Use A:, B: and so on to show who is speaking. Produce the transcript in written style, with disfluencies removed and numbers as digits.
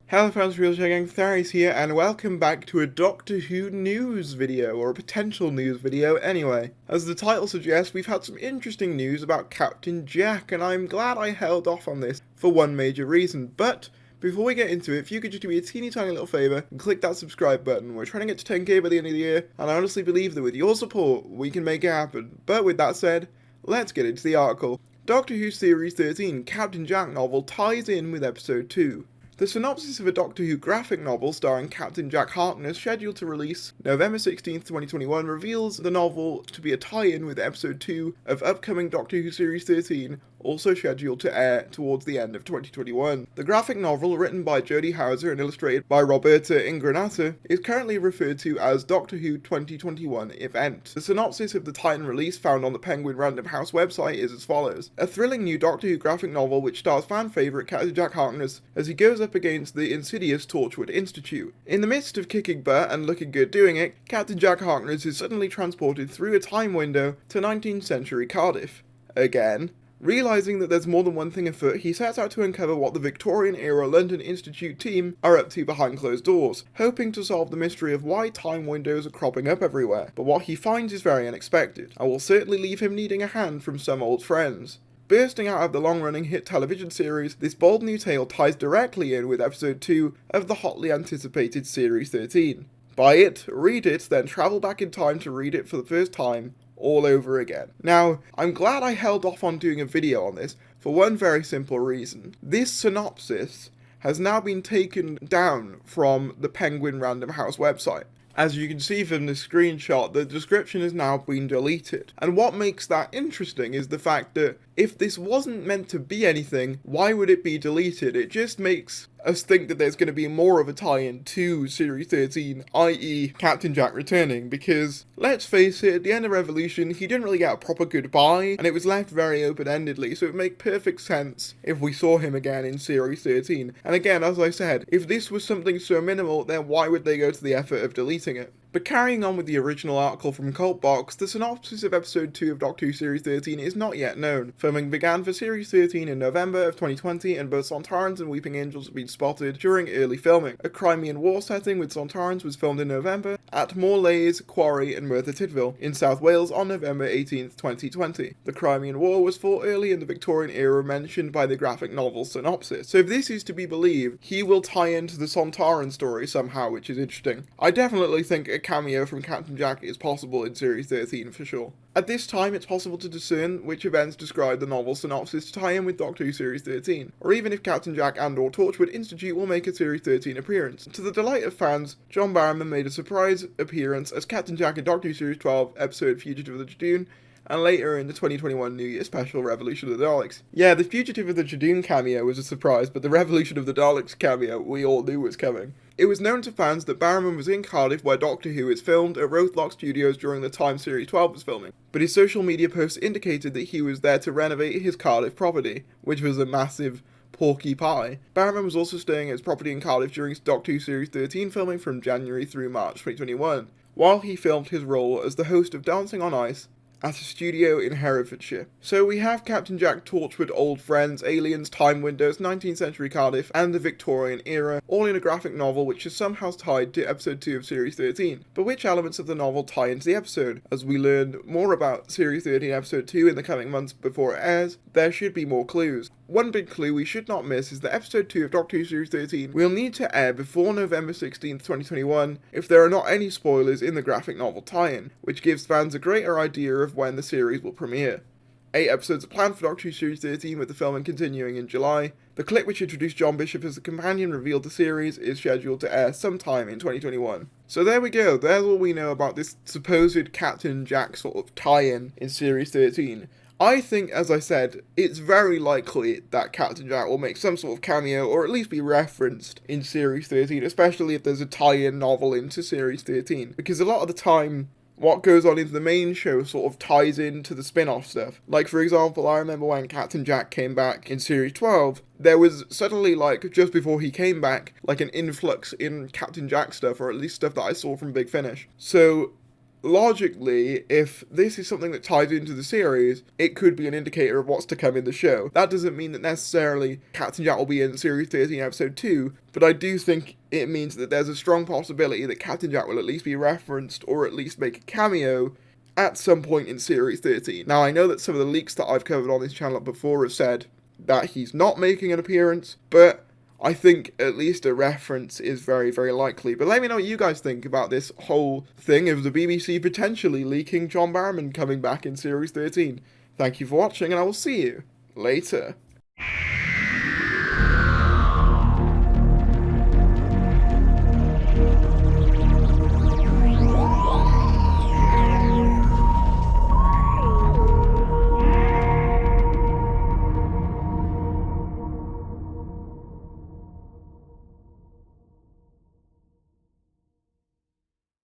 A: Hello fans, TARDIS here, and welcome back to a Doctor Who news video, or a potential news video anyway. As the title suggests, we've had some interesting news about Captain Jack, and I'm glad I held off on this for one major reason. But before we get into it, if you could just do me a teeny tiny little favour and click that subscribe button. We're trying to get to 10k by the end of the year, and I honestly believe that with your support, we can make it happen. But with that said, let's get into the article. Doctor Who Series 13 Captain Jack novel ties in with Episode 2. The synopsis of a Doctor Who graphic novel starring Captain Jack Harkness, scheduled to release November 16th, 2021, reveals the novel to be a tie-in with Episode 2 of upcoming Doctor Who Series 13, also scheduled to air towards the end of 2021. The graphic novel, written by Jodie Howser and illustrated by Roberta Ingranata, is currently referred to as Doctor Who 2021 Event. The synopsis of the tie-in release found on the Penguin Random House website is as follows. A thrilling new Doctor Who graphic novel which stars fan favourite Captain Jack Harkness as he goes up against the insidious Torchwood Institute. In the midst of kicking butt and looking good doing it, Captain Jack Harkness is suddenly transported through a time window to 19th century Cardiff. Again. Realising that there's more than one thing afoot, he sets out to uncover what the Victorian-era London Institute team are up to behind closed doors, hoping to solve the mystery of why time windows are cropping up everywhere. But what he finds is very unexpected, and will certainly leave him needing a hand from some old friends. Bursting out of the long-running hit television series, this bold new tale ties directly in with Episode 2 of the hotly anticipated Series 13. Buy it, read it, then travel back in time to read it for the first time, all over again. Now, I'm glad I held off on doing a video on this for one very simple reason. This synopsis has now been taken down from the Penguin Random House website. As you can see from the screenshot, the description has now been deleted. And what makes that interesting is the fact that if this wasn't meant to be anything, why would it be deleted? It just makes us think that there's going to be more of a tie-in to Series 13, i.e. Captain Jack returning, because, let's face it, at the end of Revolution, he didn't really get a proper goodbye, and it was left very open-endedly, so it would make perfect sense if we saw him again in Series 13. And again, as I said, if this was something so minimal, then why would they go to the effort of deleting it? But carrying on with the original article from Cultbox, the synopsis of Episode 2 of Doctor Who Series 13 is not yet known. Filming began for Series 13 in November of 2020, and both Sontarans and Weeping Angels have been spotted during early filming. A Crimean War setting with Sontarans was filmed in November at Morlays Quarry and Merthyr Tydfil in South Wales on November 18th, 2020. The Crimean War was fought early in the Victorian era mentioned by the graphic novel synopsis. So if this is to be believed, he will tie into the Sontaran story somehow, which is interesting. I definitely think a cameo from Captain Jack is possible in Series 13 for sure. At this time, it's possible to discern which events describe the novel synopsis to tie in with Doctor Who Series 13, or even if Captain Jack and or Torchwood Institute will make a Series 13 appearance. To the delight of fans, John Barrowman made a surprise appearance as Captain Jack in Doctor Who Series 12 episode Fugitive of the Jadoon, and later in the 2021 New Year special Revolution of the Daleks. Yeah, the Fugitive of the Jadoon cameo was a surprise, but the Revolution of the Daleks cameo we all knew was coming. It was known to fans that Barrowman was in Cardiff where Doctor Who is filmed at Rothlock Studios during the time Series 12 was filming, but his social media posts indicated that he was there to renovate his Cardiff property, which was a massive porky pie. Barrowman was also staying at his property in Cardiff during Doctor Who Series 13 filming from January through March 2021, while he filmed his role as the host of Dancing on Ice at a studio in Herefordshire. So we have Captain Jack, Torchwood, old friends, aliens, time windows, 19th century Cardiff, and the Victorian era, all in a graphic novel which is somehow tied to Episode 2 of Series 13. But which elements of the novel tie into the episode? As we learn more about Series 13 Episode 2 in the coming months before it airs, there should be more clues. One big clue we should not miss is that Episode 2 of Doctor Who Series 13 will need to air before November 16th, 2021 if there are not any spoilers in the graphic novel tie-in, which gives fans a greater idea of when the series will premiere. 8 episodes are planned for Doctor Who Series 13 with the filming continuing in July. The clip which introduced John Bishop as the companion revealed the series is scheduled to air sometime in 2021. So there we go, there's all we know about this supposed Captain Jack sort of tie-in in Series 13. I think, as I said, it's very likely that Captain Jack will make some sort of cameo or at least be referenced in Series 13, especially if there's a tie-in novel into Series 13, because a lot of the time what goes on in the main show sort of ties into the spin-off stuff. Like, for example, I remember when Captain Jack came back in Series 12, there was suddenly, like, just before he came back, like an influx in Captain Jack stuff, or at least stuff that I saw from Big Finish. So logically, if this is something that ties into the series, it could be an indicator of what's to come in the show. That doesn't mean that necessarily Captain Jack will be in Series 13, Episode 2, but I do think it means that there's a strong possibility that Captain Jack will at least be referenced, or at least make a cameo, at some point in Series 13. Now, I know that some of the leaks that I've covered on this channel before have said that he's not making an appearance, but I think at least a reference is very, very likely. But let me know what you guys think about this whole thing of the BBC potentially leaking John Barrowman coming back in Series 13. Thank you for watching, and I will see you later.